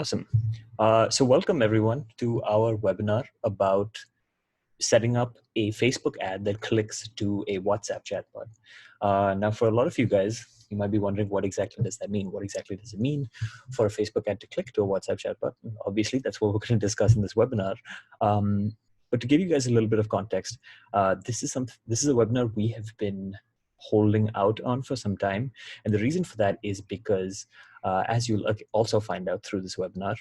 Awesome. So welcome everyone to our webinar about setting up a Facebook ad that clicks to a WhatsApp chatbot. Now for a lot of you guys, you might be wondering what exactly does that mean? What exactly does it mean for a Facebook ad to click to a WhatsApp chatbot? Obviously, that's what we're going to discuss in this webinar. But to give you guys a little bit of context, this is a webinar we have been holding out on for some time. And the reason for that is because as you'll also find out through this webinar,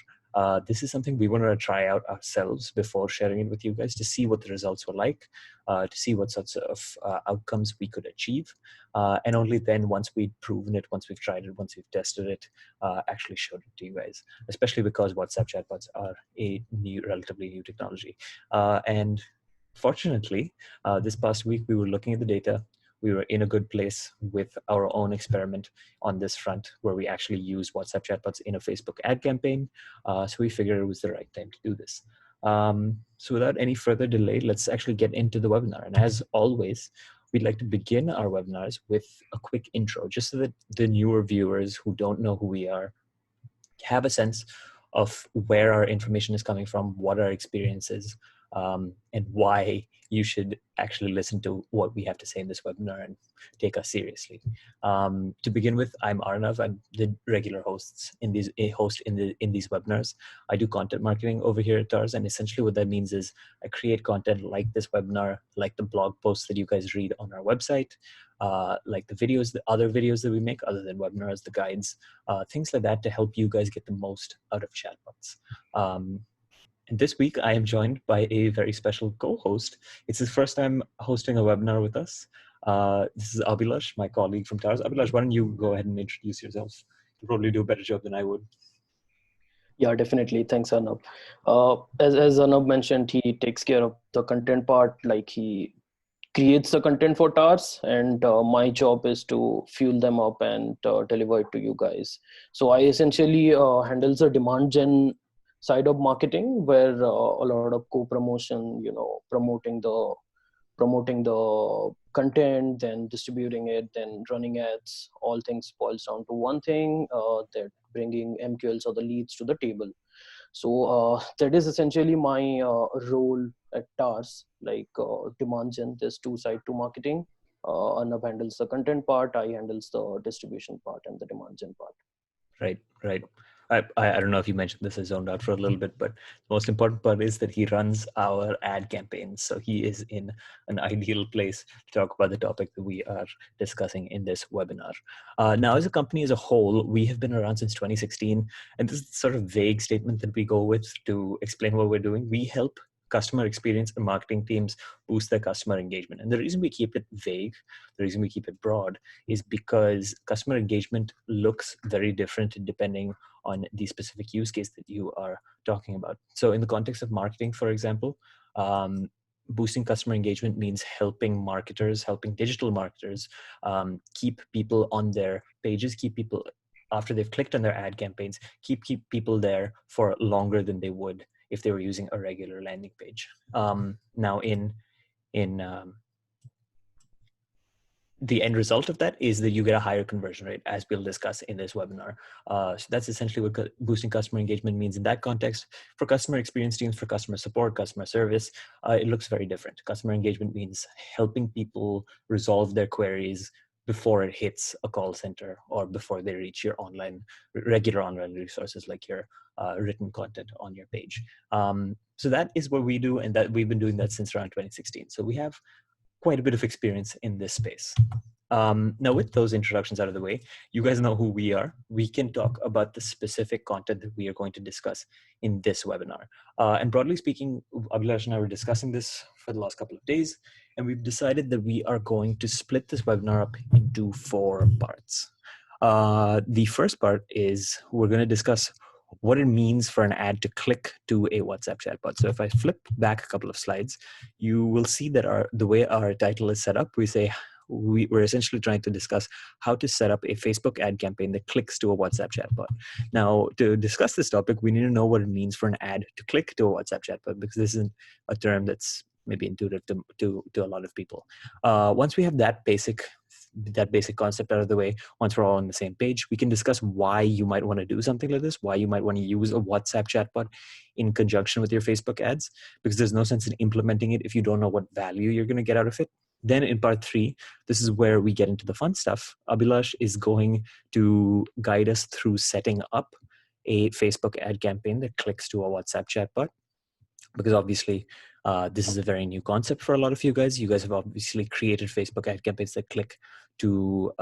this is something we wanted to try out ourselves before sharing it with you guys to see what the results were like, to see what sorts of outcomes we could achieve. And only then, once we'd proven it, once we've tried it, once we've tested it, actually showed it to you guys, especially because WhatsApp chatbots are a relatively new technology. And fortunately, this past week, we were looking at the data. We were in a good place with our own experiment on this front where we actually use WhatsApp chatbots in a Facebook ad campaign. So we figured it was the right time to do this. So without any further delay, let's actually get into the webinar. And as always, we'd like to begin our webinars with a quick intro, just so that the newer viewers who don't know who we are have a sense of where our information is coming from, what our experience is, and why you should actually listen to what we have to say in this webinar and take us seriously. To begin with, I'm Arnav. I'm the regular host in these webinars. I do content marketing over here at TARS, and essentially what that means is I create content like this webinar, like the blog posts that you guys read on our website, like the videos, the other videos that we make other than webinars, the guides, things like that to help you guys get the most out of chatbots. And this week, I am joined by a very special co-host. It's his first time hosting a webinar with us. This is Abhilash, my colleague from TARS. Abhilash, why don't you go ahead and introduce yourself? You'll probably do a better job than I would. Yeah, definitely. Thanks, Arnab. As Arnab mentioned, he takes care of the content part, like he creates the content for TARS, and my job is to fuel them up and deliver it to you guys. So I essentially handles the demand gen side of marketing, where a lot of co-promotion, promoting the content, then distributing it, then running ads. All things boils down to one thing, that bringing MQLs or the leads to the table. So that is essentially my role at TARS, like demand gen. There's two sides to marketing. Arnab handles the content part, I handles the distribution part and the demand gen part. Right. I don't know if you mentioned this, I zoned out for a little bit, but the most important part is that he runs our ad campaigns. So he is in an ideal place to talk about the topic that we are discussing in this webinar. Now, as a company as a whole, we have been around since 2016. And this is the sort of vague statement that we go with to explain what we're doing. We help customer experience and marketing teams boost their customer engagement. And the reason we keep it vague, the reason we keep it broad, is because customer engagement looks very different depending on the specific use case that you are talking about. So in the context of marketing, for example, boosting customer engagement means helping digital marketers keep people on their pages, keep people, after they've clicked on their ad campaigns, keep people there for longer than they would if they were using a regular landing page. Now, the end result of that is that you get a higher conversion rate, as we'll discuss in this webinar. So that's essentially what boosting customer engagement means in that context. For customer experience teams, for customer support, customer service, it looks very different. Customer engagement means helping people resolve their queries before it hits a call center or before they reach your regular online resources like your written content on your page. So that is what we do, and that we've been doing that since around 2016. So we have quite a bit of experience in this space. Now, with those introductions out of the way, you guys know who we are. We can talk about the specific content that we are going to discuss in this webinar. And broadly speaking, Abhilash and I were discussing this for the last couple of days, and we've decided that we are going to split this webinar up into 4 parts. The first part is we're going to discuss what it means for an ad to click to a WhatsApp chatbot. So if I flip back a couple of slides, you will see that the way our title is set up, we're essentially trying to discuss how to set up a Facebook ad campaign that clicks to a WhatsApp chatbot. Now, to discuss this topic, we need to know what it means for an ad to click to a WhatsApp chatbot, because this isn't a term that's maybe intuitive to a lot of people. Once we have that basic that basic concept out of the way, once we're all on the same page, we can discuss why you might want to do something like this, why you might want to use a WhatsApp chatbot in conjunction with your Facebook ads, because there's no sense in implementing it if you don't know what value you're going to get out of it. Then in part 3, this is where we get into the fun stuff. Abhilash is going to guide us through setting up a Facebook ad campaign that clicks to a WhatsApp chatbot, because obviously this is a very new concept for a lot of you guys. You guys have obviously created Facebook ad campaigns that click to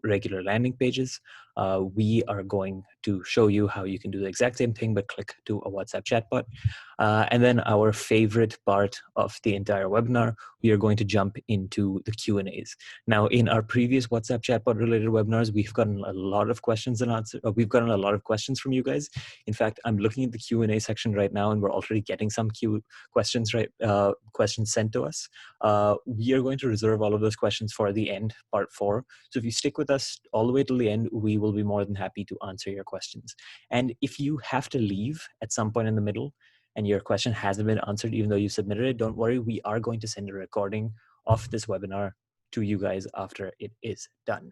regular landing pages. We are going to show you how you can do the exact same thing, but click to a WhatsApp chatbot. And then our favorite part of the entire webinar, we are going to jump into the Q&As. Now, in our previous WhatsApp chatbot related webinars, we've gotten a lot of questions and answers. We've gotten a lot of questions from you guys. In fact, I'm looking at the Q&A section right now, and we're already getting some questions sent to us. We are going to reserve all of those questions for the end, part 4. So if you stick with us all the way till the end, we will be more than happy to answer your questions. And if you have to leave at some point in the middle and your question hasn't been answered even though you submitted it, don't worry, we are going to send a recording of this webinar to you guys after it is done.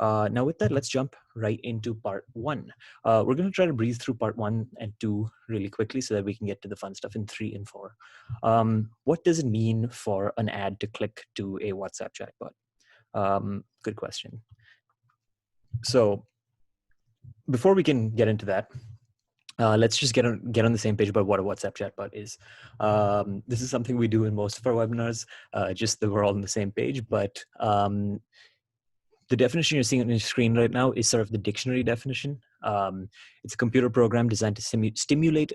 Now with that, let's jump right into part 1. We're going to try to breeze through part 1 and 2 really quickly so that we can get to the fun stuff in 3 and 4. What does it mean for an ad to click to a WhatsApp chatbot? Good question. So before we can get into that, let's just get on the same page about what a WhatsApp chatbot is. This is something we do in most of our webinars, just that we're all on the same page. But the definition you're seeing on your screen right now is sort of the dictionary definition. It's a computer program designed to simulate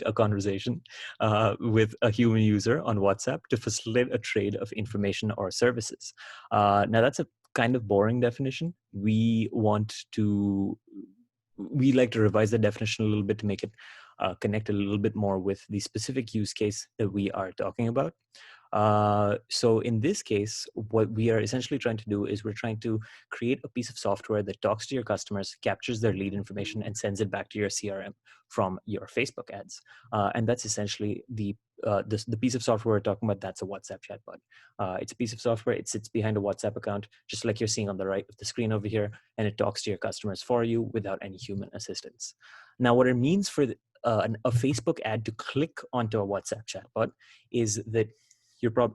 a conversation with a human user on WhatsApp to facilitate a trade of information or services. Now that's a kind of boring definition. We like to revise the definition a little bit to make it connect a little bit more with the specific use case that we are talking about. So in this case, what we are essentially trying to do is we're trying to create a piece of software that talks to your customers, captures their lead information, and sends it back to your CRM from your Facebook ads. And that's essentially the piece of software we're talking about. That's a WhatsApp chatbot. It's a piece of software. It sits behind a WhatsApp account, just like you're seeing on the right of the screen over here, and it talks to your customers for you without any human assistance. Now, what it means for a Facebook ad to click onto a WhatsApp chatbot is that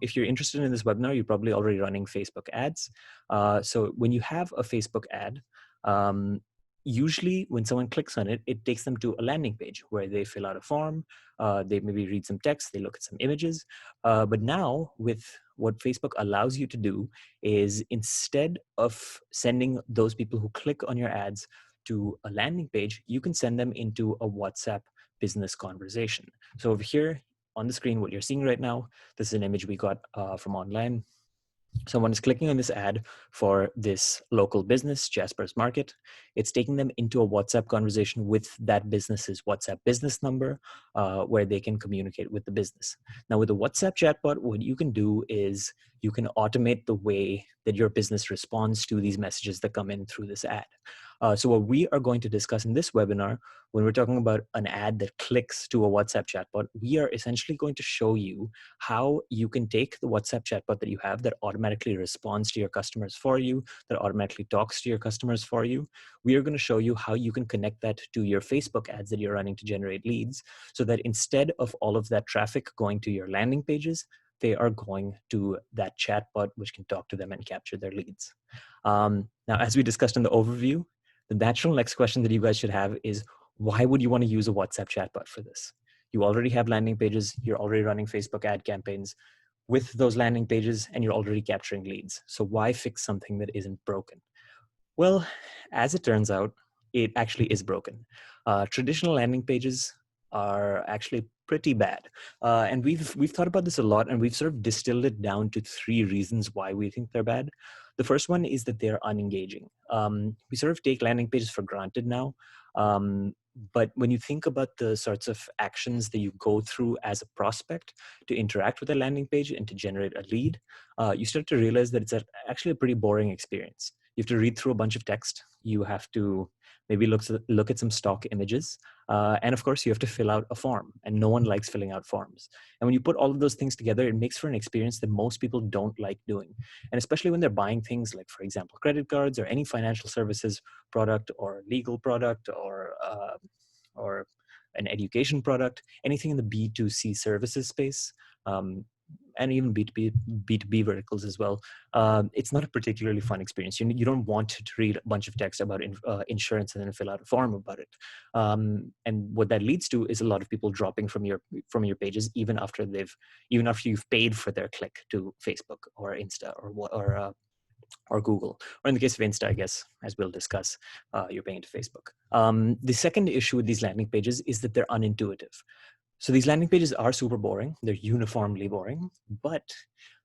if you're interested in this webinar, you're probably already running Facebook ads. So when you have a Facebook ad, usually when someone clicks on it, it takes them to a landing page where they fill out a form, they maybe read some text, they look at some images. But now with what Facebook allows you to do is, instead of sending those people who click on your ads to a landing page, you can send them into a WhatsApp business conversation. So over here on the screen, what you're seeing right now, this is an image we got from online. Someone is clicking on this ad for this local business, Jasper's Market. It's taking them into a WhatsApp conversation with that business's WhatsApp business number, where they can communicate with the business. Now with a WhatsApp chatbot, what you can do is you can automate the way that your business responds to these messages that come in through this ad. So what we are going to discuss in this webinar, when we're talking about an ad that clicks to a WhatsApp chatbot, we are essentially going to show you how you can take the WhatsApp chatbot that you have that automatically responds to your customers for you, that automatically talks to your customers for you. We are going to show you how you can connect that to your Facebook ads that you're running to generate leads, so that instead of all of that traffic going to your landing pages, they are going to that chatbot, which can talk to them and capture their leads. Now, as we discussed in the overview, the natural next question that you guys should have is, why would you want to use a WhatsApp chatbot for this? You already have landing pages, you're already running Facebook ad campaigns with those landing pages, and you're already capturing leads. So why fix something that isn't broken? Well, as it turns out, it actually is broken. Traditional landing pages are actually pretty bad. And we've thought about this a lot, and we've sort of distilled it down to 3 reasons why we think they're bad. The first one is that they're unengaging. We sort of take landing pages for granted now. But when you think about the sorts of actions that you go through as a prospect to interact with a landing page and to generate a lead, you start to realize that it's actually a pretty boring experience. You have to read through a bunch of text. You have to maybe look at some stock images, and of course you have to fill out a form, and no one likes filling out forms. And when you put all of those things together, it makes for an experience that most people don't like doing. And especially when they're buying things like, for example, credit cards or any financial services product or legal product or an education product, anything in the B2C services space, and even B2B verticals as well. It's not a particularly fun experience. You don't want to read a bunch of text about insurance and then fill out a form about it. And what that leads to is a lot of people dropping from your pages even after you've paid for their click to Facebook or Insta or Google, or in the case of Insta, I guess, as we'll discuss, you're paying to Facebook. The second issue with these landing pages is that they're unintuitive. So these landing pages are super boring. They're uniformly boring, but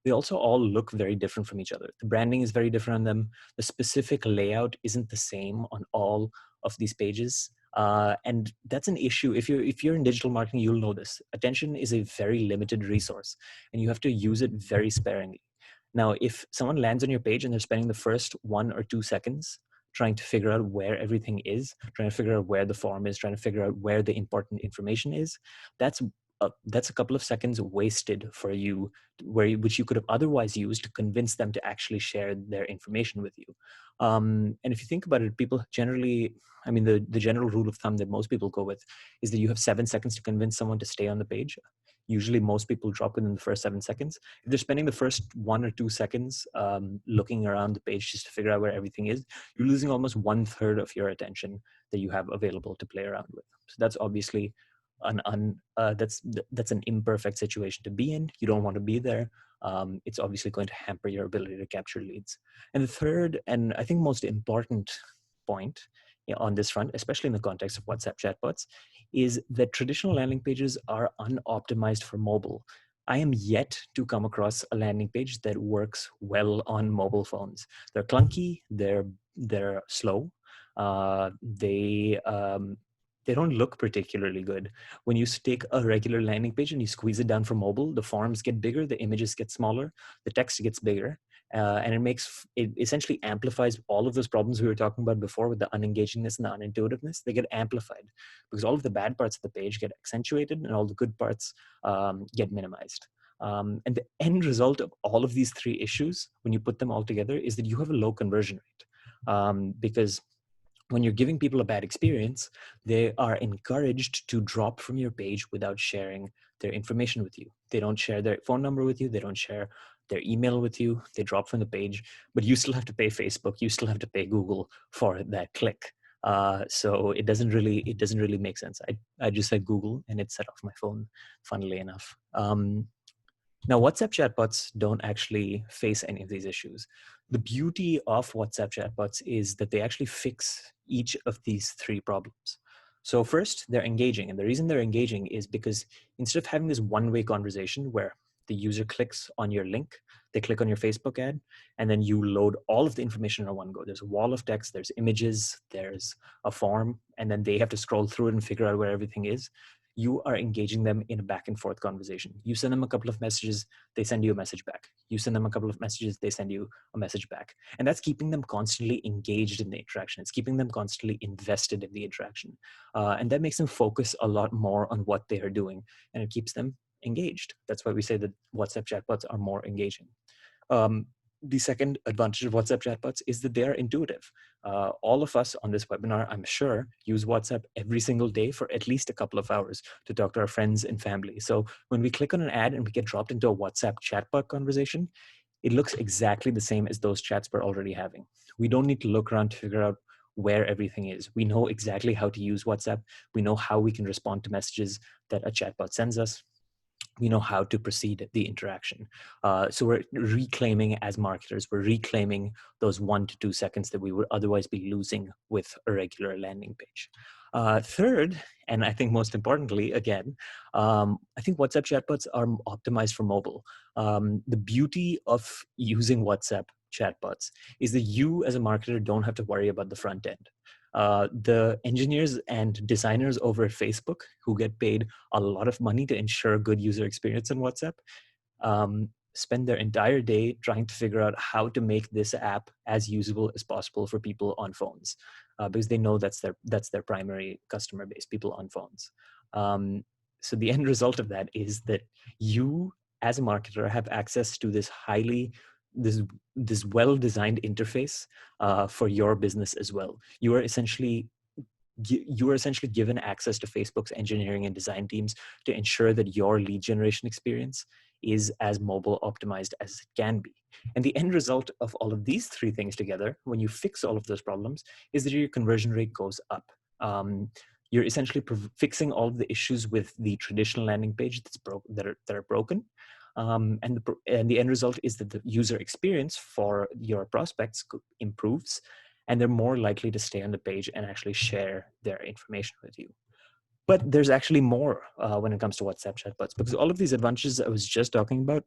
they also all look very different from each other. The branding is very different on them. The specific layout isn't the same on all of these pages. And that's an issue. If you're in digital marketing, you'll know this. Attention is a very limited resource, and you have to use it very sparingly. Now, if someone lands on your page and they're spending the first 1 or 2 seconds trying to figure out where everything is, trying to figure out where the form is, trying to figure out where the important information is, that's a couple of seconds wasted for you, which you could have otherwise used to convince them to actually share their information with you. And if you think about it, people generally, I mean, the general rule of thumb that most people go with is that you have 7 seconds to convince someone to stay on the page. Usually most people drop within the first 7 seconds. If they're spending the first 1 or 2 seconds looking around the page just to figure out where everything is, you're losing almost 1/3 of your attention that you have available to play around with. So that's obviously that's an imperfect situation to be in. You don't want to be there. It's obviously going to hamper your ability to capture leads. And the third, and I think most important point on this front, especially in the context of WhatsApp chatbots, is that traditional landing pages are unoptimized for mobile. I am yet to come across a landing page that works well on mobile phones. They're clunky, they're slow, they don't look particularly good. When you take a regular landing page and you squeeze it down for mobile, the forms get bigger, the images get smaller, the text gets bigger, and it essentially amplifies all of those problems we were talking about before with the unengagingness and the unintuitiveness. They get amplified because all of the bad parts of the page get accentuated and all the good parts get minimized. And the end result of all of these three issues, when you put them all together, is that you have a low conversion rate, because when you're giving people a bad experience, they are encouraged to drop from your page without sharing their information with you. They don't share their phone number with you. They don't share their email with you. They drop from the page, but you still have to pay Facebook. You still have to pay Google for that click. So it doesn't really make sense. I just said Google and it set off my phone, funnily enough. Now, WhatsApp chatbots don't actually face any of these issues. The beauty of WhatsApp chatbots is that they actually fix each of these three problems. So first, they're engaging. And the reason they're engaging is because instead of having this one-way conversation where the user clicks on your link, they click on your Facebook ad, and then you load all of the information in one go. There's a wall of text, there's images, there's a form, and then they have to scroll through it and figure out where everything is. You are engaging them in a back and forth conversation. You send them a couple of messages, they send you a message back. You send them a couple of messages, they send you a message back. And that's keeping them constantly engaged in the interaction. It's keeping them constantly invested in the interaction. And that makes them focus a lot more on what they are doing, and it keeps them engaged. That's why we say that WhatsApp chatbots are more engaging. The second advantage of WhatsApp chatbots is that they are intuitive. All of us on this webinar, I'm sure, use WhatsApp every single day for at least a couple of hours to talk to our friends and family. So when we click on an ad and we get dropped into a WhatsApp chatbot conversation, it looks exactly the same as those chats we're already having. We don't need to look around to figure out where everything is. We know exactly how to use WhatsApp. We know how we can respond to messages that a chatbot sends us. We know how to proceed the interaction. So we're reclaiming, as marketers, we're reclaiming those 1 to 2 seconds that we would otherwise be losing with a regular landing page. Third, and I think most importantly, again, I think WhatsApp chatbots are optimized for mobile. The beauty of using WhatsApp chatbots is that you as a marketer don't have to worry about the front end. The engineers and designers over at Facebook, who get paid a lot of money to ensure good user experience on WhatsApp, spend their entire day trying to figure out how to make this app as usable as possible for people on phones, because they know that's their primary customer base, people on phones. So the end result of that is that you, as a marketer, have access to this this well-designed interface for your business as well. You are essentially given access to Facebook's engineering and design teams to ensure that your lead generation experience is as mobile optimized as it can be. And the end result of all of these three things together, when you fix all of those problems, is that your conversion rate goes up. You're essentially fixing all of the issues with the traditional landing page that are broken. And the end result is that the user experience for your prospects improves, and they're more likely to stay on the page and actually share their information with you. But there's actually more when it comes to WhatsApp chatbots, because all of these advantages I was just talking about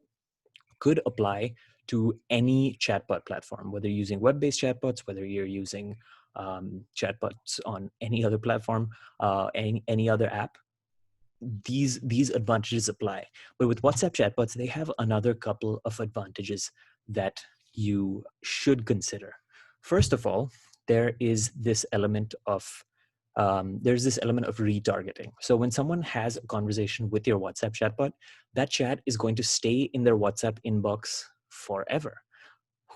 could apply to any chatbot platform, whether you're using web-based chatbots, whether you're using chatbots on any other platform, any other app. These advantages apply. But with WhatsApp chatbots, they have another couple of advantages that you should consider. First of all, there is this element of retargeting. So when someone has a conversation with your WhatsApp chatbot, that chat is going to stay in their WhatsApp inbox forever.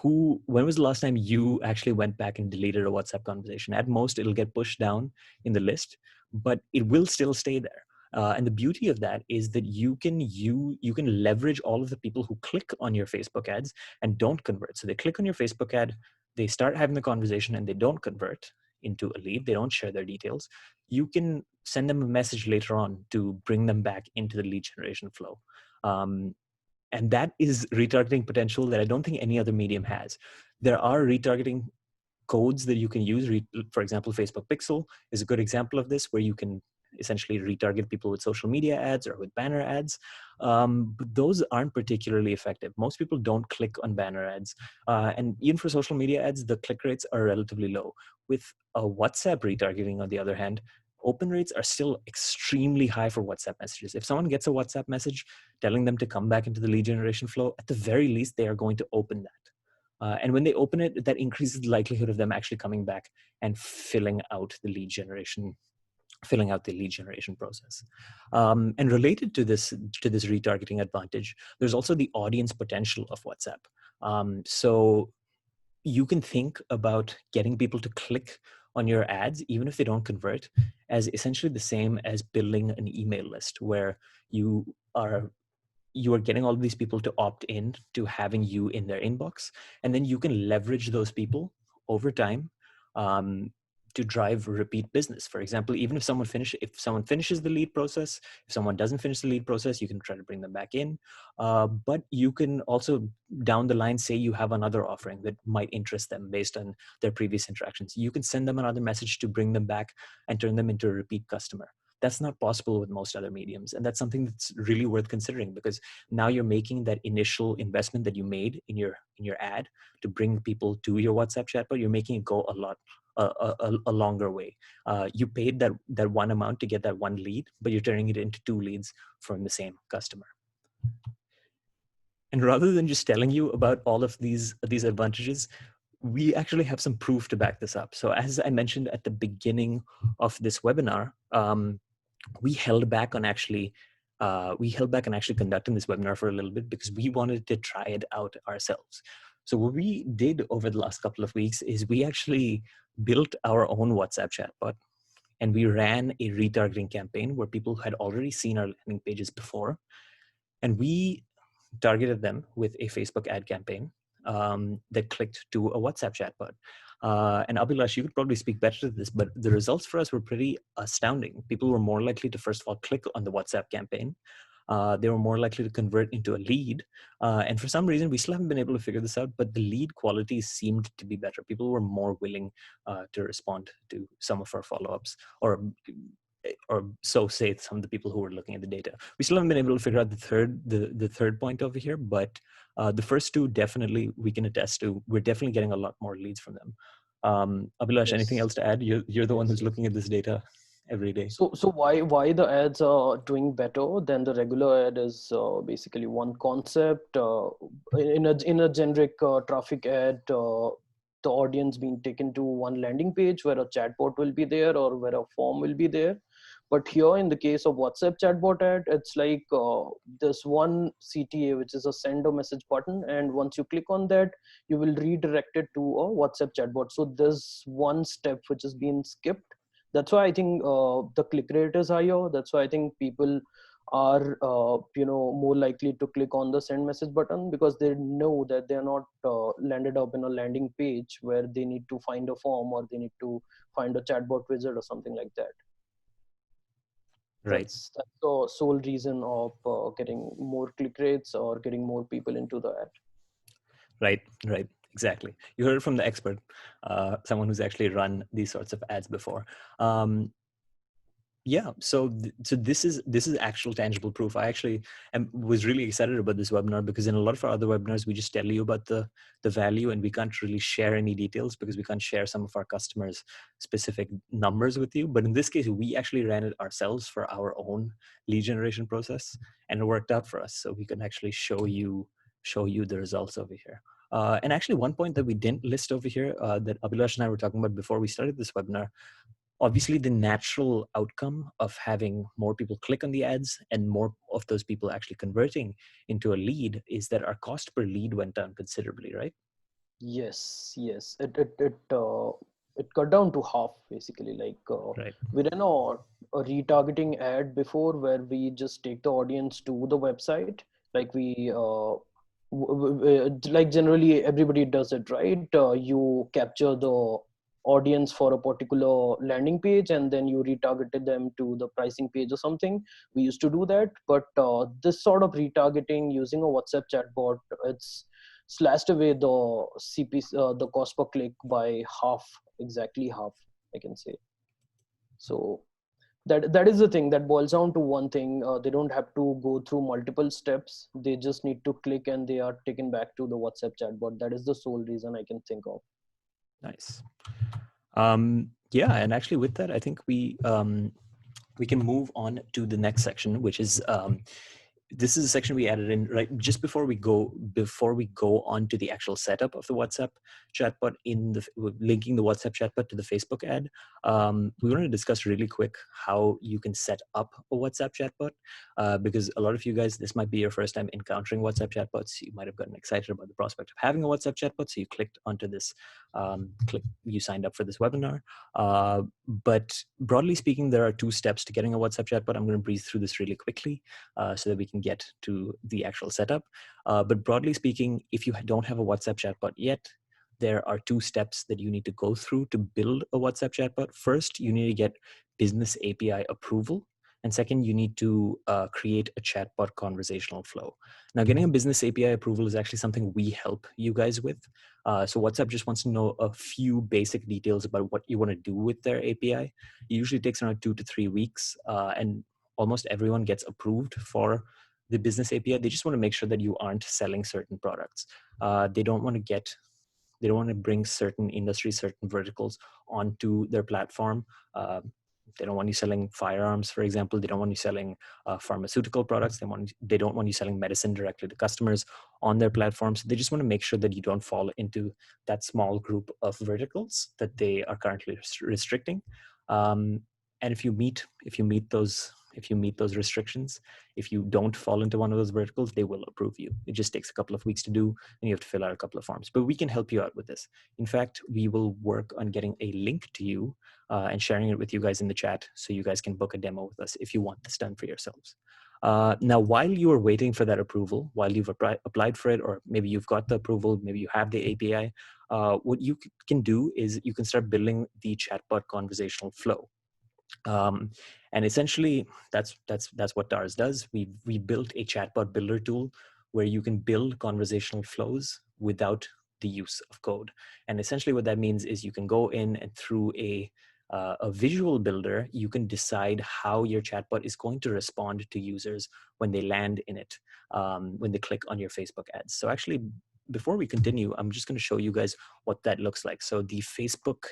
When was the last time you actually went back and deleted a WhatsApp conversation? At most, it'll get pushed down in the list, but it will still stay there. And the beauty of that is that you can leverage all of the people who click on your Facebook ads and don't convert. So they click on your Facebook ad, they start having the conversation, and they don't convert into a lead. They don't share their details. You can send them a message later on to bring them back into the lead generation flow. And that is retargeting potential that I don't think any other medium has. There are retargeting codes that you can use. For example, Facebook Pixel is a good example of this, where you can essentially retarget people with social media ads or with banner ads. But those aren't particularly effective. Most people don't click on banner ads. And even for social media ads, the click rates are relatively low. With a WhatsApp retargeting, on the other hand, open rates are still extremely high for WhatsApp messages. If someone gets a WhatsApp message telling them to come back into the lead generation flow, at the very least, they are going to open that. And when they open it, that increases the likelihood of them actually coming back and filling out the lead generation process. And related to this retargeting advantage, there's also the audience potential of WhatsApp. So you can think about getting people to click on your ads, even if they don't convert, as essentially the same as building an email list, where you are getting all of these people to opt in to having you in their inbox, and then you can leverage those people over time to drive repeat business. For example, even if someone finishes the lead process, if someone doesn't finish the lead process, you can try to bring them back in. But you can also, down the line, say you have another offering that might interest them based on their previous interactions. You can send them another message to bring them back and turn them into a repeat customer. That's not possible with most other mediums. And that's something that's really worth considering, because now you're making that initial investment that you made in your ad to bring people to your WhatsApp chatbot, you're making it go a longer way. You paid that one amount to get that one lead, but you're turning it into two leads from the same customer. And rather than just telling you about all of these advantages, we actually have some proof to back this up. So as I mentioned at the beginning of this webinar, we held back on actually conducting this webinar for a little bit because we wanted to try it out ourselves. So what we did over the last couple of weeks is we actually built our own WhatsApp chatbot, and we ran a retargeting campaign where people had already seen our landing pages before, and we targeted them with a Facebook ad campaign that clicked to a WhatsApp chatbot. And Abhilash, you could probably speak better to this, but the results for us were pretty astounding. People were more likely to, first of all, click on the WhatsApp campaign. They were more likely to convert into a lead. And for some reason, we still haven't been able to figure this out, but the lead quality seemed to be better. People were more willing to respond to some of our follow-ups, or so say some of the people who were looking at the data. We still haven't been able to figure out the third point over here, but the first two definitely we can attest to. We're definitely getting a lot more leads from them. Abhilash, Yes. anything else to add? You're the one who's looking at this data every day. So why the ads are doing better than the regular ad is basically one concept. In a generic traffic ad, the audience being taken to one landing page where a chatbot will be there or where a form will be there. But here in the case of WhatsApp chatbot ad, it's like this one CTA, which is a send a message button, and once you click on that, you will redirect it to a WhatsApp chatbot. So there's one step which is being skipped. That's why I think the click rate is higher. That's why I think people are more likely to click on the send message button, because they know that they're not landed up in a landing page where they need to find a form or they need to find a chatbot wizard or something like that. Right. That's the sole reason of getting more click rates or getting more people into the ad. Right. Right. Exactly. You heard it from the expert, someone who's actually run these sorts of ads before. Yeah, so this is actual tangible proof. I actually was really excited about this webinar, because in a lot of our other webinars we just tell you about the value, and we can't really share any details because we can't share some of our customers' specific numbers with you. But in this case, we actually ran it ourselves for our own lead generation process, and it worked out for us. So we can actually show you the results over here. And actually, one point that we didn't list over here that Abhilash and I were talking about before we started this webinar. Obviously, the natural outcome of having more people click on the ads and more of those people actually converting into a lead is that our cost per lead went down considerably, right? Yes, yes. It cut down to half basically. Like Right. we ran a retargeting ad before where we just take the audience to the website. Like like generally everybody does it, right? You capture the audience for a particular landing page and then you retargeted them to the pricing page or something. We used to do that, but this sort of retargeting using a WhatsApp chatbot, it's slashed away the the cost per click by half, exactly half, I can say. So that is the thing that boils down to one thing. They don't have to go through multiple steps. They just need to click and they are taken back to the WhatsApp chatbot. That is the sole reason I can think of. Nice. Yeah, and actually with that, I think we can move on to the next section, which is this is a section we added in right just before we go on to the actual setup of the WhatsApp chatbot in the linking the WhatsApp chatbot to the Facebook ad. We want to discuss really quick how you can set up a WhatsApp chatbot, because a lot of you guys, this might be your first time encountering WhatsApp chatbots. You might have gotten excited about the prospect of having a WhatsApp chatbot, so you clicked onto this, you signed up for this webinar. But broadly speaking, there are two steps to getting a WhatsApp chatbot. I'm going to breeze through this really quickly so that we can get to the actual setup. But broadly speaking, if you don't have a WhatsApp chatbot yet, there are two steps that you need to go through to build a WhatsApp chatbot. First, you need to get business API approval. And second, you need to create a chatbot conversational flow. Now, getting a business API approval is actually something we help you guys with. So WhatsApp just wants to know a few basic details about what you want to do with their API. It usually takes around 2 to 3 weeks, and almost everyone gets approved for the business API. They just want to make sure that you aren't selling certain products. They don't want to bring certain industries, certain verticals onto their platform. They don't want you selling firearms, for example. They don't want you selling pharmaceutical products. They don't want you selling medicine directly to customers on their platforms. They just want to make sure that you don't fall into that small group of verticals that they are currently restricting. And if you meet those restrictions, if you don't fall into one of those verticals, they will approve you. It just takes a couple of weeks to do, and you have to fill out a couple of forms. But we can help you out with this. In fact, we will work on getting a link to you and sharing it with you guys in the chat, so you guys can book a demo with us if you want this done for yourselves. Now, while you are waiting for that approval, while you've applied for it, or maybe you've got the approval, maybe you have the API, what you can do is you can start building the chatbot conversational flow. And essentially, that's what TARS does. We built a chatbot builder tool where you can build conversational flows without the use of code. And essentially, what that means is you can go in and through a visual builder, you can decide how your chatbot is going to respond to users when they land in it, when they click on your Facebook ads. So actually, before we continue, I'm just going to show you guys what that looks like. So the Facebook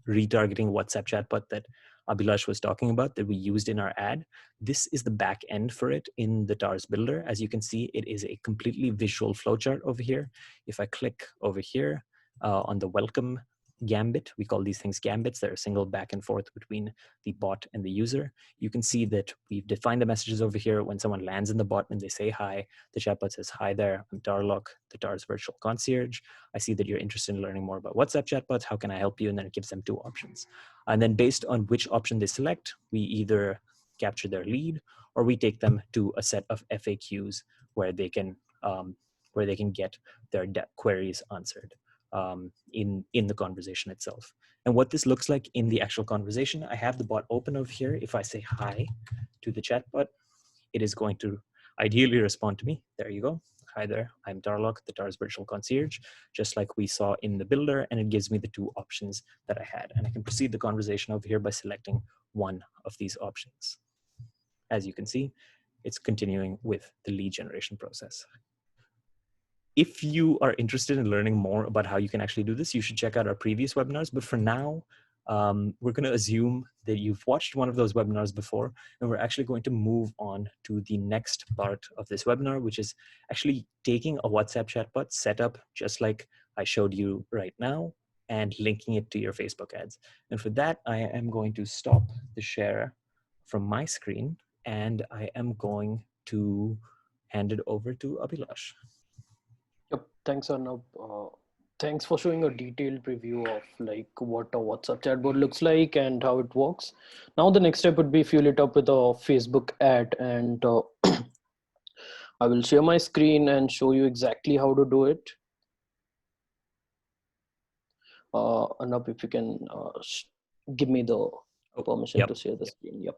retargeting WhatsApp chatbot that Abhilash was talking about that we used in our ad. This is the back end for it in the TARS builder. As you can see, it is a completely visual flowchart over here. If I click over here on the welcome gambit, we call these things gambits. They're a single back and forth between the bot and the user. You can see that we've defined the messages over here. When someone lands in the bot and they say hi, the chatbot says, hi there, I'm Tarlok, the TARS virtual concierge. I see that you're interested in learning more about WhatsApp chatbots. How can I help you? And then it gives them 2 options. And then based on which option they select, we either capture their lead or we take them to a set of FAQs where they can get their queries answered in the conversation itself. And what this looks like in the actual conversation, I have the bot open over here. If I say hi to the chatbot, it is going to ideally respond to me. There you go. Hi there, I'm Tarlok, the TARS virtual concierge, just like we saw in the builder, and it gives me the 2 options that I had. And I can proceed the conversation over here by selecting one of these options. As you can see, it's continuing with the lead generation process. If you are interested in learning more about how you can actually do this, you should check out our previous webinars. But for now, we're going to assume that you've watched one of those webinars before, and we're actually going to move on to the next part of this webinar, which is actually taking a WhatsApp chatbot setup, just like I showed you right now, and linking it to your Facebook ads. And for that, I am going to stop the share from my screen, and I am going to hand it over to Abhilash. Yep, thanks Arnab. Thanks for showing a detailed preview of like what a WhatsApp chatbot looks like and how it works. Now the next step would be fuel it up with a Facebook ad, and I will share my screen and show you exactly how to do it. Arnab, if you can give me the permission to share the screen. Yep.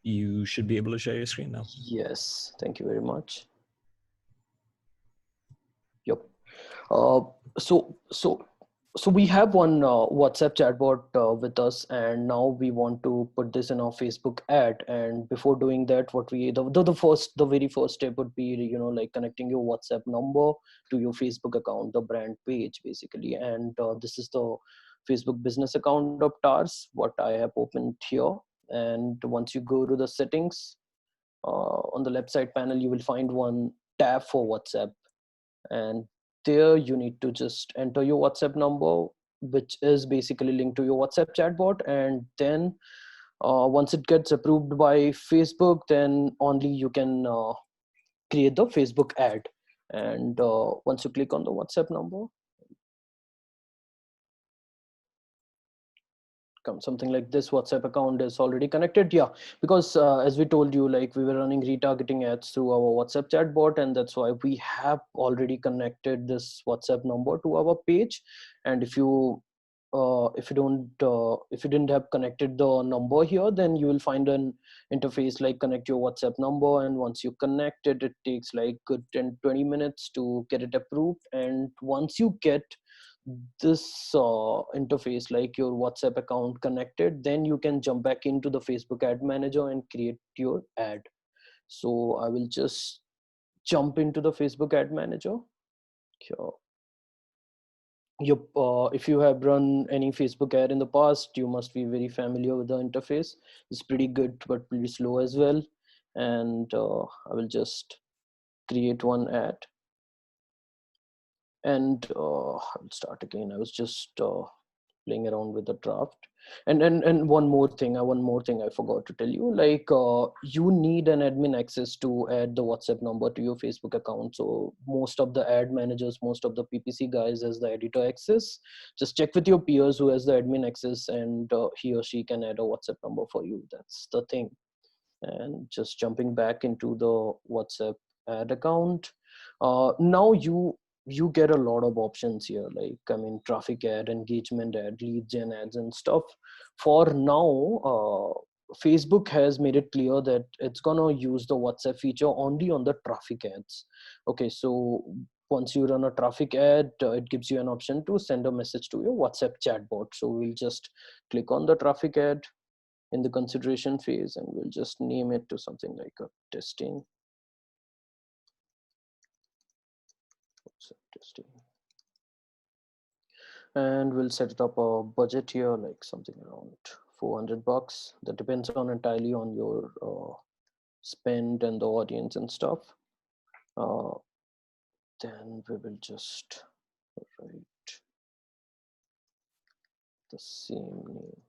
You should be able to share your screen now. Yes, thank you very much. Yep. So we have one WhatsApp chatbot with us, and now we want to put this in our Facebook ad. And before doing that, what we the very first step would be, you know, like connecting your WhatsApp number to your Facebook account, the brand page basically. And this is the Facebook business account of TARS, what I have opened here. And once you go to the settings on the left side panel, you will find one tab for WhatsApp, and there you need to just enter your WhatsApp number, which is basically linked to your WhatsApp chatbot. And then once it gets approved by Facebook, then only you can create the Facebook ad. And once you click on the WhatsApp number, something like this, WhatsApp account is already connected. Yeah, because as we told you, like we were running retargeting ads through our WhatsApp chatbot, and that's why we have already connected this WhatsApp number to our page. And if you didn't have connected the number here, then you will find an interface like connect your WhatsApp number. And once you connect it, it takes like good 10-20 minutes to get it approved. And once you get this interface like your WhatsApp account connected, then you can jump back into the Facebook ad manager and create your ad. So I will just jump into the Facebook ad manager. Sure. If you have run any Facebook ad in the past, you must be very familiar with the interface. It's pretty good but pretty slow as well. And I will just create one ad, and I'll start again. I was just playing around with the draft. And one more thing I forgot to tell you, like you need an admin access to add the WhatsApp number to your Facebook account. So most of the ad managers, most of the PPC guys has the editor access. Just check with your peers who has the admin access, and he or she can add a WhatsApp number for you. That's the thing. And just jumping back into the WhatsApp ad account, now you get a lot of options here, like I mean traffic ad, engagement ad, lead gen ads and stuff. For now Facebook has made it clear that it's gonna use the WhatsApp feature only on the traffic ads. Okay, so once you run a traffic ad, it gives you an option to send a message to your WhatsApp chatbot. So we'll just click on the traffic ad, in the consideration phase, and we'll just name it to something like a testing. Testing. And we'll set up a budget here, like something around $400. That depends on entirely on your spend and the audience and stuff. Then we will just write the same name.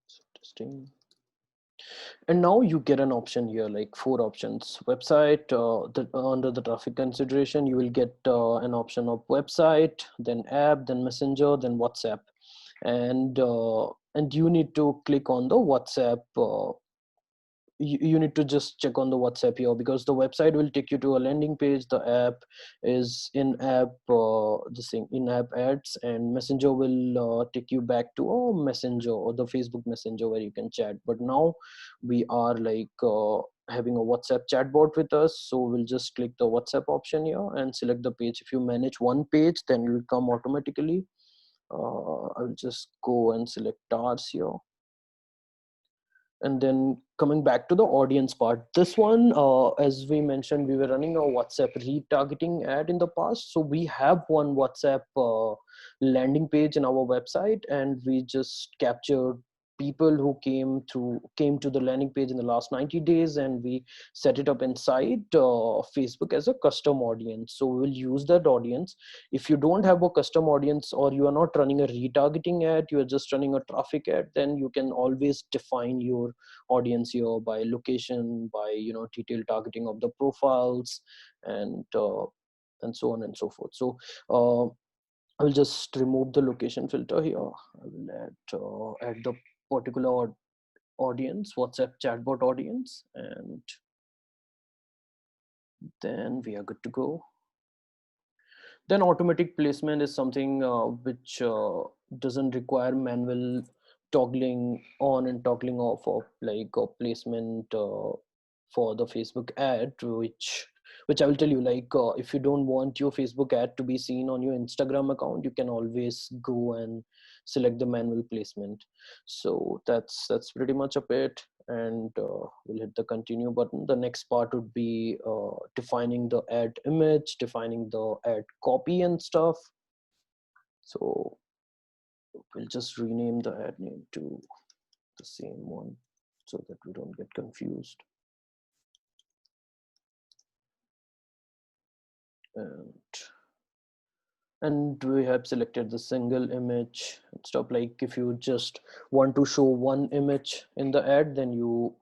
So testing. And now you get an option here, like 4 options. Website, under the traffic consideration, you will get an option of website, then app, then messenger, then WhatsApp. And you need to click on the WhatsApp. You need to just check on the WhatsApp here, because the website will take you to a landing page. The app is in-app, in-app ads, and messenger will take you back to a messenger or the Facebook Messenger where you can chat. But now we are like having a WhatsApp chatbot with us, so we'll just click the WhatsApp option here and select the page. If you manage one page, then it will come automatically. I'll just go and select tars here. And then coming back to the audience part, this one, as we mentioned, we were running a WhatsApp retargeting ad in the past. So we have one WhatsApp landing page in our website, and we just captured people who came to the landing page in the last 90 days, and we set it up inside Facebook as a custom audience. So we'll use that audience. If you don't have a custom audience, or you are not running a retargeting ad, you are just running a traffic ad, then you can always define your audience here by location, by detailed targeting of the profiles, and so on and so forth. So I will just remove the location filter here. I will add the particular audience, WhatsApp chatbot audience, and then we are good to go. Then automatic placement is something which doesn't require manual toggling on and toggling off of like a placement for the Facebook ad, which I will tell you, like if you don't want your Facebook ad to be seen on your Instagram account, you can always go and select the manual placement. So that's pretty much of it. And we'll hit the continue button. The next part would be defining the ad image, defining the ad copy and stuff. So we'll just rename the ad name to the same one so that we don't get confused. And we have selected the single image and stuff. Like if you just want to show one image in the ad, then you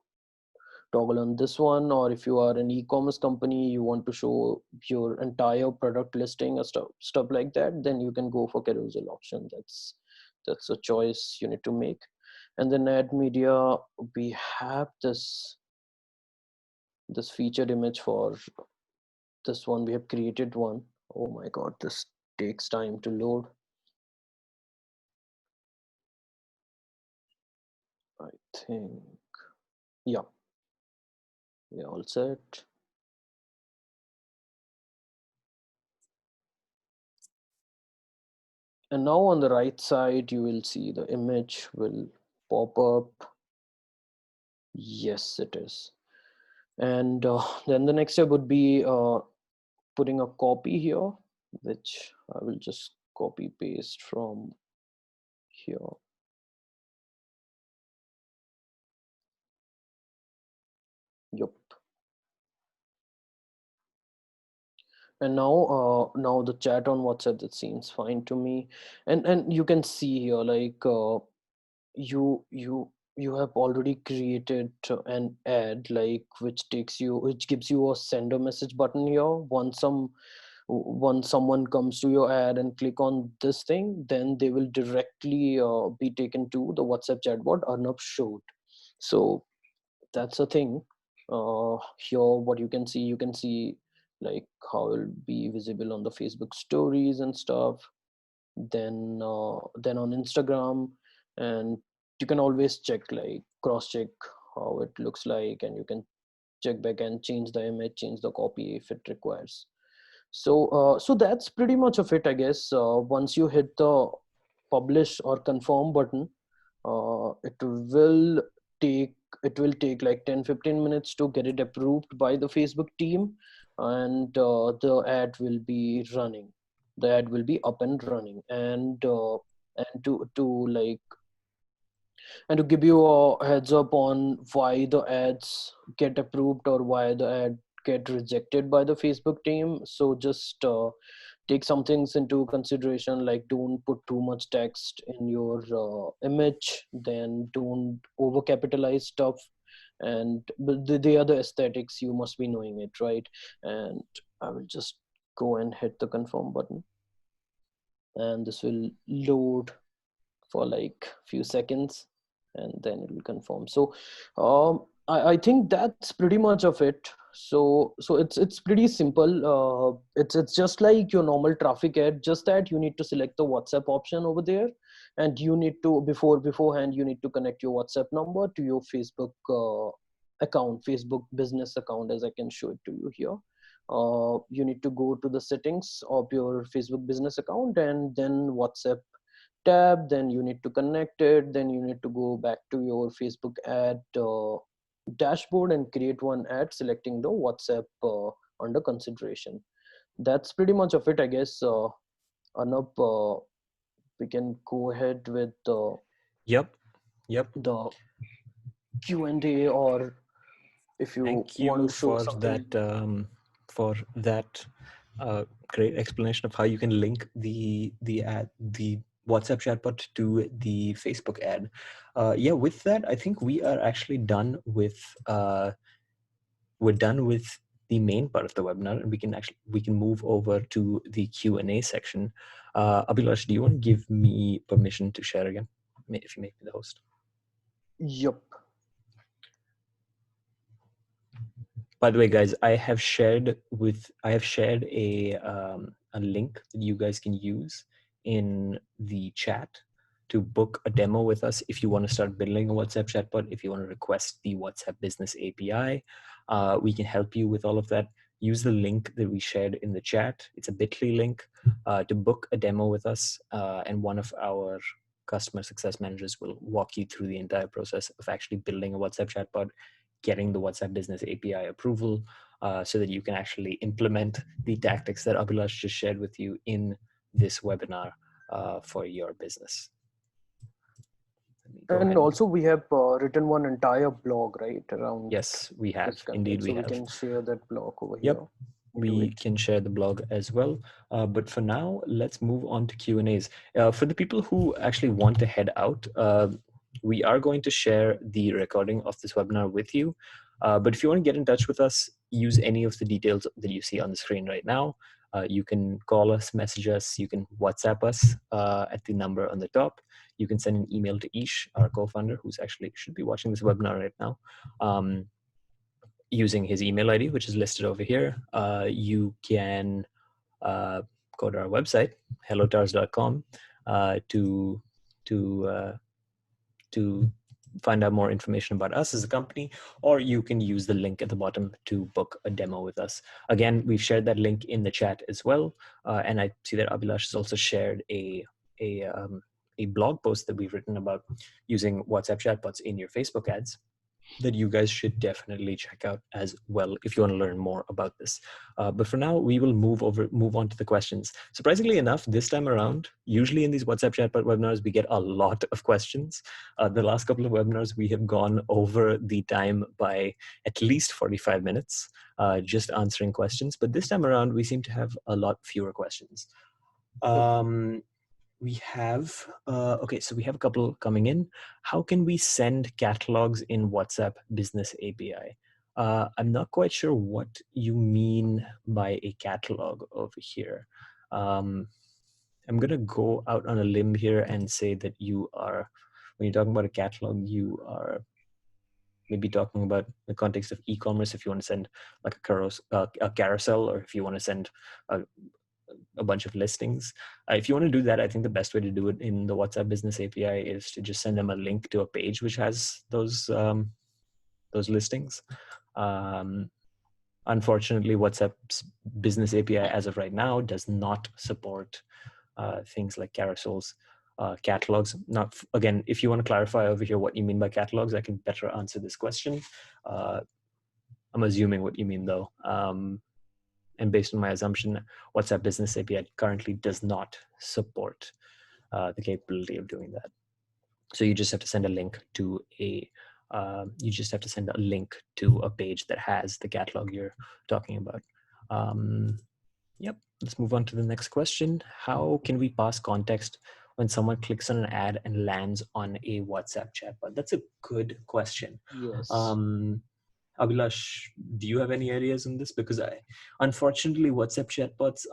toggle on this one. Or if you are an e-commerce company, you want to show your entire product listing or stuff like that, then you can go for carousel option. That's a choice you need to make. And then ad media, we have this featured image for this one. We have created one. Oh my god, this takes time to load. I think, yeah, we're all set. And now on the right side, you will see the image will pop up. Yes, it is. And then the next step would be putting a copy here, which I will just copy paste from here. Yep. And now the chat on WhatsApp, that seems fine to me. And you can see here, like you have already created an ad, like which gives you a send a message button here. Once someone comes to your ad and click on this thing, then they will directly be taken to the WhatsApp chatbot Arnab showed. So that's a thing. Here what you can see like how it will be visible on the Facebook stories and stuff, then on Instagram. And you can always check, like cross check how it looks like, and you can check back and change the image, change the copy if it requires. So so that's pretty much of it, I guess. Once you hit the publish or confirm button, it will take like 10-15 minutes to get it approved by the Facebook team, and the ad will be running. The ad will be up and running, and to give you a heads up on why the ads get approved or why the ad get rejected by the Facebook team. So just take some things into consideration, like don't put too much text in your image, then don't overcapitalize stuff, and but the other aesthetics, you must be knowing it, right? And I will just go and hit the confirm button, and this will load for like few seconds, and then it will confirm. So I think that's pretty much of it. So it's pretty simple. It's just like your normal traffic ad, just that you need to select the WhatsApp option over there, and you need to beforehand you need to connect your WhatsApp number to your Facebook account, Facebook business account, as I can show it to you here. You need to go to the settings of your Facebook business account, and then WhatsApp tab, then you need to connect it, then you need to go back to your Facebook ad dashboard and create one ad selecting the WhatsApp under consideration. That's pretty much of it, I guess. Anup, we can go ahead with Yep. the Q&A, or if you Thank want you to show for something. that great explanation of how you can link the WhatsApp chatbot to the Facebook ad. Yeah, with that, I think we are actually done with the main part of the webinar, and we can move over to the Q&A section. Abhilash, do you want to give me permission to share again, if you make me the host? Yup. By the way, guys, I have shared a link that you guys can use in the chat to book a demo with us if you want to start building a WhatsApp chatbot. If you want to request the WhatsApp Business API, we can help you with all of that. Use the link that we shared in the chat. It's a bit.ly link to book a demo with us, and one of our customer success managers will walk you through the entire process of actually building a WhatsApp chatbot, getting the WhatsApp Business API approval, so that you can actually implement the tactics that Abhilash just shared with you in this webinar for your business. And also we have written one entire blog, right, around Yes, we have. this content. Indeed, we so have. we can share that blog over Yep. here. We can share the blog as well. But for now, let's move on to Q&As. For the people who actually want to head out, we are going to share the recording of this webinar with you. But if you want to get in touch with us, use any of the details that you see on the screen right now. You can call us, message us, you can WhatsApp us at the number on the top. You can send an email to Ish, our co-founder, who's actually should be watching this webinar right now, using his email ID, which is listed over here. You can go to our website, hellotars.com, to find out more information about us as a company, or you can use the link at the bottom to book a demo with us. Again, we've shared that link in the chat as well, and I see that Abhilash has also shared a blog post that we've written about using WhatsApp chatbots in your Facebook ads that you guys should definitely check out as well if you want to learn more about this. But for now, we will move on to the questions. Surprisingly enough, this time around, usually in these WhatsApp chatbot webinars, we get a lot of questions. The last couple of webinars, we have gone over the time by at least 45 minutes, just answering questions. But this time around, we seem to have a lot fewer questions. We have, okay, so we have a couple coming in. How can we send catalogs in WhatsApp Business API? I'm not quite sure what you mean by a catalog over here. I'm going to go out on a limb here and say that you are, when you're talking about a catalog, you are maybe talking about the context of e-commerce. If you want to send like a carousel, or if you want to send a bunch of listings. If you want to do that, I think the best way to do it in the WhatsApp Business API is to just send them a link to a page which has those listings. Unfortunately, WhatsApp's Business API as of right now does not support things like carousels. catalogs. Not again, if you want to clarify over here what you mean by catalogs, I can better answer this question. I'm assuming what you mean though. And based on my assumption, WhatsApp Business API currently does not support the capability of doing that. So you just have to send a link to a page that has the catalog you're talking about. Yep. Let's move on to the next question. How can we pass context when someone clicks on an ad and lands on a WhatsApp chatbot? That's a good question. Yes. Abhilash, do you have any areas in this? Because unfortunately, WhatsApp chatbots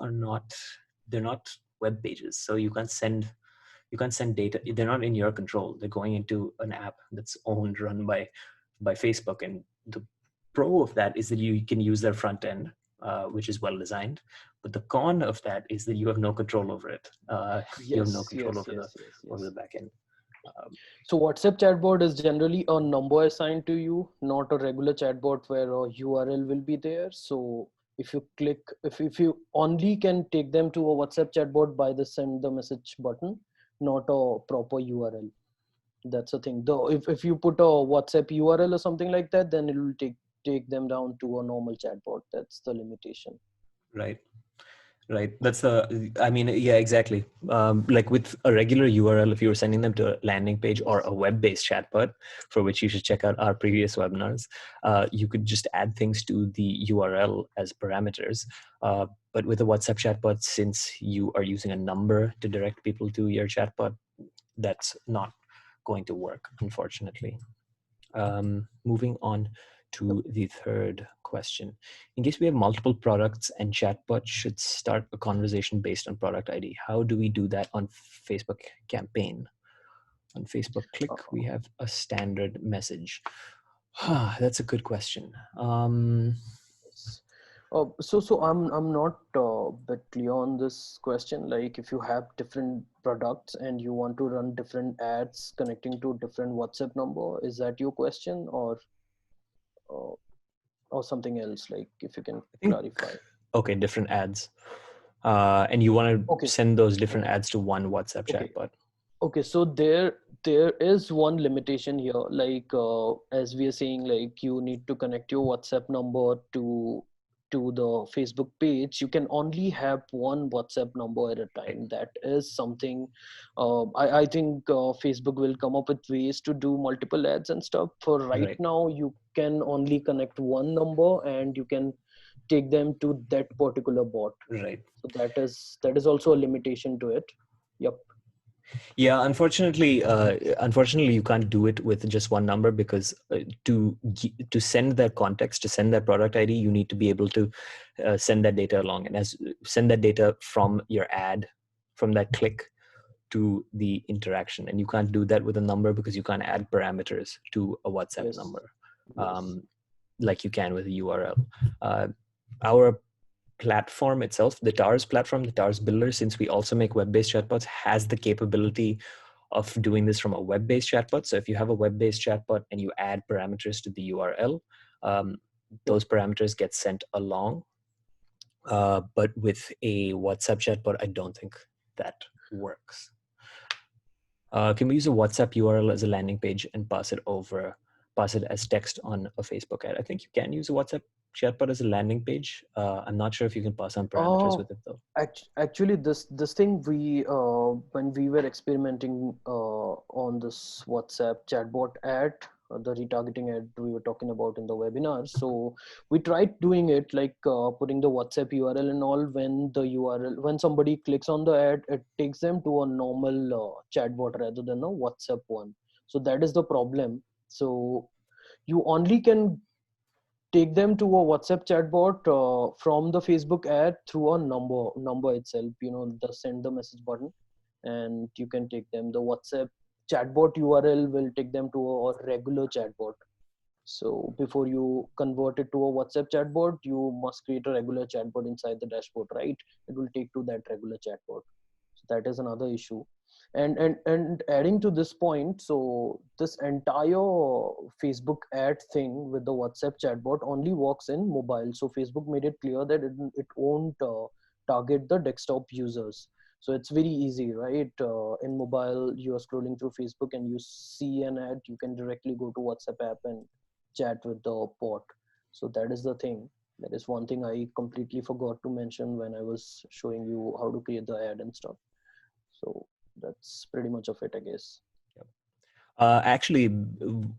they're not web pages. So you can't send data. They're not in your control. They're going into an app that's run by Facebook. And the pro of that is that you can use their front end, which is well designed. But the con of that is that you have no control over it. You have no control over the back end. So WhatsApp chatbot is generally a number assigned to you, not a regular chatbot where a URL will be there. So if you click, if you only can take them to a WhatsApp chatbot by the send the message button, not a proper URL. That's the thing. Though if you put a WhatsApp URL or something like that, then it will take them down to a normal chatbot. That's the limitation. Right. That's yeah, exactly. Like with a regular URL, if you were sending them to a landing page or a web-based chatbot, for which you should check out our previous webinars, you could just add things to the URL as parameters. But with a WhatsApp chatbot, since you are using a number to direct people to your chatbot, that's not going to work, unfortunately. Moving on to the third question. In case we have multiple products and chatbot should start a conversation based on product ID, how do we do that on Facebook campaign? On Facebook Click, we have a standard message. That's a good question. So I'm not bit clear on this question. Like if you have different products and you want to run different ads connecting to different WhatsApp number, is that your question or something else? Like if you can clarify. Okay, different ads. And you want to send those different ads to one WhatsApp chatbot. Okay, so there is one limitation here. Like as we are saying, like you need to connect your WhatsApp number to the Facebook page. You can only have one WhatsApp number at a time. That is something I think Facebook will come up with ways to do multiple ads and stuff. For right now, you can only connect one number and you can take them to that particular bot. Right. So that is also a limitation to it. Yep. Yeah, unfortunately, you can't do it with just one number because to send that context, to send that product ID, you need to be able to send that data along, and send that data from your ad, from that click to the interaction, and you can't do that with a number because you can't add parameters to a WhatsApp number, like you can with a URL. Our platform itself, the TARS platform, the TARS Builder, since we also make web-based chatbots, has the capability of doing this from a web-based chatbot. So if you have a web-based chatbot and you add parameters to the URL, those parameters get sent along. But with a WhatsApp chatbot, I don't think that works. Can we use a WhatsApp URL as a landing page and pass it as text on a Facebook ad? I think you can use a WhatsApp chatbot as a landing page. I'm not sure if you can pass on parameters with it though. Actually, this thing we when we were experimenting on this WhatsApp chatbot ad, the retargeting ad we were talking about in the webinar. So we tried doing it like putting the WhatsApp URL and all. When somebody clicks on the ad, it takes them to a normal chatbot rather than a WhatsApp one. So that is the problem. So you only can take them to a WhatsApp chatbot from the Facebook ad through a number itself, the send the message button, and you can take them. The WhatsApp chatbot URL will take them to a regular chatbot. So before you convert it to a WhatsApp chatbot, you must create a regular chatbot inside the dashboard, right? It will take to that regular chatbot. So that is another issue. And adding to this point, so this entire Facebook ad thing with the WhatsApp chatbot only works in mobile. So Facebook made it clear that it won't target the desktop users. So it's very easy, right? In mobile, you are scrolling through Facebook and you see an ad, you can directly go to WhatsApp app and chat with the bot. So that is the thing. That is one thing I completely forgot to mention when I was showing you how to create the ad and stuff. So that's pretty much of it, I guess. Actually,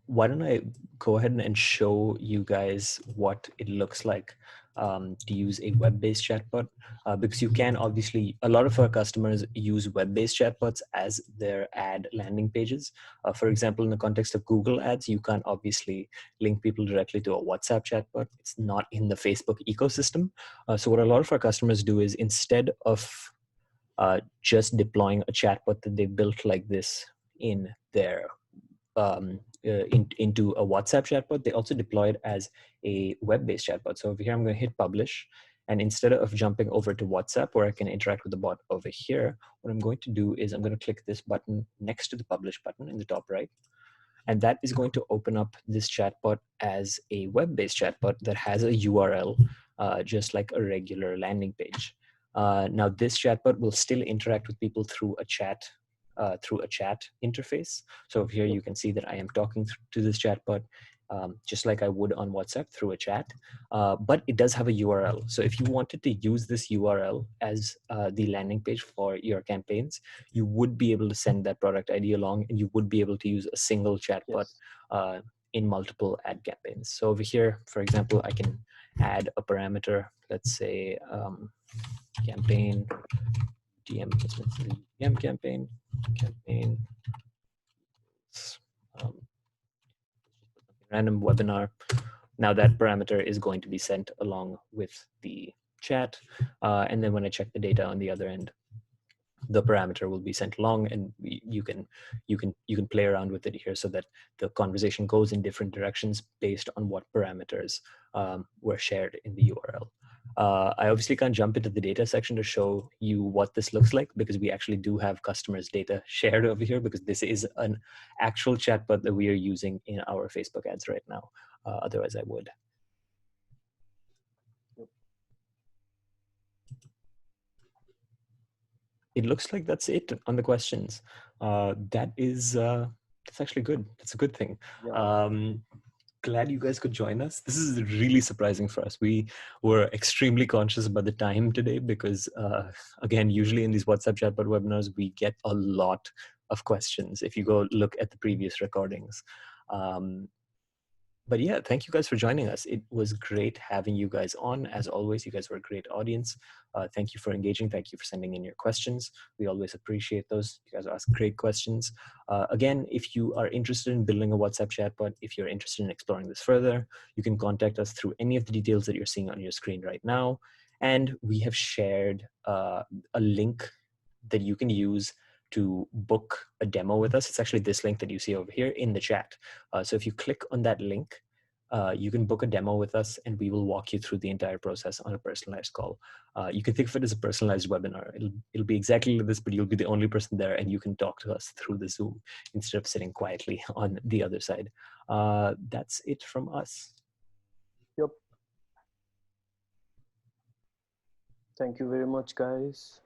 why don't I go ahead and show you guys what it looks like to use a web-based chatbot? Because you can obviously, a lot of our customers use web-based chatbots as their ad landing pages. For example, in the context of Google Ads, you can't obviously link people directly to a WhatsApp chatbot. It's not in the Facebook ecosystem. So what a lot of our customers do is, instead of just deploying a chatbot that they built like this in their into a WhatsApp chatbot, they also deploy it as a web-based chatbot. So over here, I'm going to hit publish. And instead of jumping over to WhatsApp, where I can interact with the bot over here, what I'm going to do is I'm going to click this button next to the publish button in the top right. And that is going to open up this chatbot as a web-based chatbot that has a URL, just like a regular landing page. Now, this chatbot will still interact with people through a chat interface. So over here, you can see that I am talking to this chatbot just like I would on WhatsApp through a chat, but it does have a URL. So if you wanted to use this URL as the landing page for your campaigns, you would be able to send that product ID along, and you would be able to use a single chatbot in multiple ad campaigns. So over here, for example, I can add a parameter, let's say campaign, DM campaign, um, random webinar. Now that parameter is going to be sent along with the chat. And then when I check the data on the other end, the parameter will be sent along, and you can play around with it here so that the conversation goes in different directions based on what parameters were shared in the URL. I obviously can't jump into the data section to show you what this looks like, because we actually do have customers' data shared over here, because this is an actual chatbot that we are using in our Facebook ads right now. Otherwise, I would. It looks like that's it on the questions. That's actually good. That's a good thing. Glad you guys could join us. This is really surprising for us. We were extremely conscious about the time today because, again, usually in these WhatsApp chatbot webinars, we get a lot of questions if you go look at the previous recordings. But yeah, thank you guys for joining us. It was great having you guys on. As always, you guys were a great audience. Thank you for engaging. Thank you for sending in your questions. We always appreciate those. You guys ask great questions. Again, if you are interested in building a WhatsApp chatbot, if you're interested in exploring this further, you can contact us through any of the details that you're seeing on your screen right now. And we have shared a link that you can use to book a demo with us. It's actually this link that you see over here in the chat. So if you click on that link, you can book a demo with us, and we will walk you through the entire process on a personalized call. You can think of it as a personalized webinar. It'll be exactly like this, but you'll be the only person there, and you can talk to us through the Zoom instead of sitting quietly on the other side. That's it from us. Yep. Thank you very much, guys.